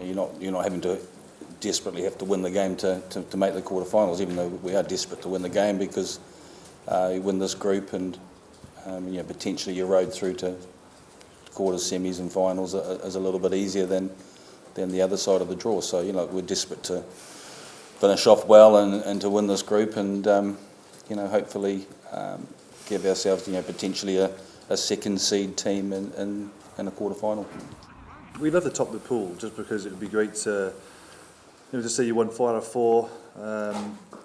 You're not having to desperately have to win the game to make the quarterfinals, even though we are desperate to win the game because you win this group and potentially your road through to quarters, semis and finals is a little bit easier than the other side of the draw. So we're desperate to finish off well and to win this group and hopefully give ourselves potentially a second seed team in a quarterfinal. We'd love to top the pool just because it would be great to say you won 4 out of 4. I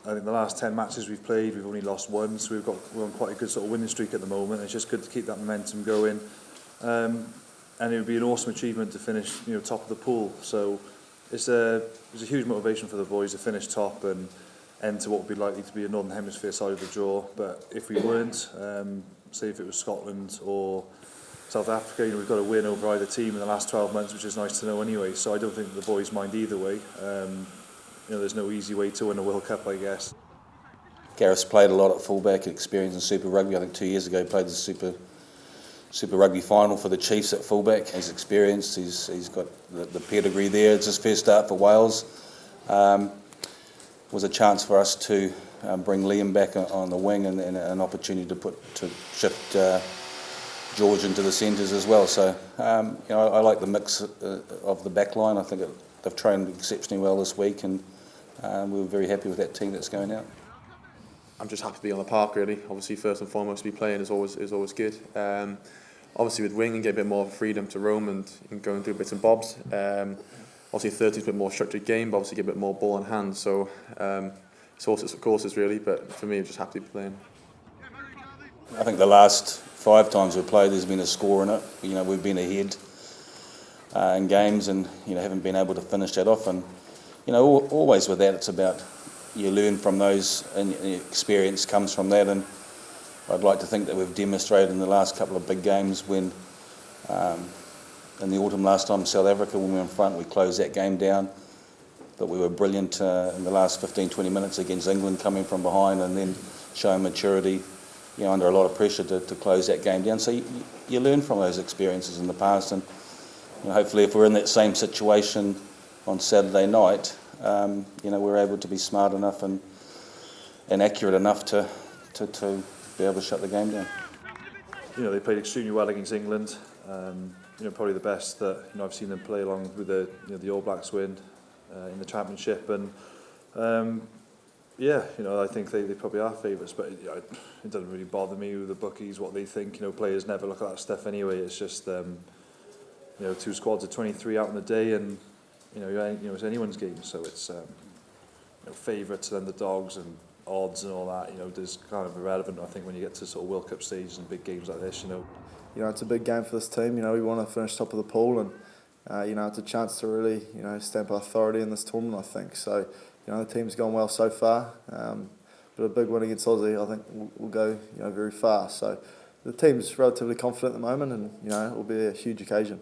think the last 10 matches we've played, we've only lost 1, so we're on quite a good sort of winning streak at the moment. It's just good to keep that momentum going, and it would be an awesome achievement to finish top of the pool. So it's a huge motivation for the boys to finish top and enter what would be likely to be a Northern Hemisphere side of the draw. But if we weren't, say if it was Scotland or South Africa, we've got a win over either team in the last 12 months, which is nice to know anyway. So I don't think the boys mind either way. There's no easy way to win a World Cup, I guess. Gareth's played a lot at fullback, experience in Super Rugby. I think 2 years ago he played the Super Rugby final for the Chiefs at fullback. He's experienced, he's got the pedigree there. It's his first start for Wales. Was a chance for us to bring Liam back on the wing and an opportunity to shift George into the centres as well. So I like the mix of the back line. I think they've trained exceptionally well this week and we were very happy with that team that's going out. I'm just happy to be on the park really. Obviously first and foremost to be playing is always good. Obviously with wing and get a bit more freedom to roam and go and do bits and bobs. Obviously 30 is a bit more structured game, but obviously get a bit more ball in hand. So it's horses for courses really, but for me I'm just happy to be playing. I think the last 5 times we've played there's been a score in it. We've been ahead in games and haven't been able to finish that off. And always with that it's about you learn from those and experience comes from that. And I'd like to think that we've demonstrated in the last couple of big games when in the autumn last time South Africa when we were in front we closed that game down. But we were brilliant in the last 15-20 minutes against England coming from behind and then showing maturity under a lot of pressure to close that game down. So you learn from those experiences in the past and hopefully if we're in that same situation on Saturday night, we're able to be smart enough and accurate enough to be able to shut the game down. They played extremely well against England. Probably the best that I've seen them play along with the All Blacks win in the championship. And I think they probably are favourites, but it doesn't really bother me with the bookies what they think. Players never look at that stuff anyway. It's just 2 squads of 23 out on the day, and it's anyone's game. So it's favourites and underdogs and odds and all that. Is kind of irrelevant. I think when you get to sort of World Cup stages and big games like this, it's a big game for this team. We want to finish top of the pool, and it's a chance to really stamp our authority in this tournament. I think so. The team's gone well so far, but a big win against Aussie, I think, will go very far. So the team's relatively confident at the moment, and it will be a huge occasion.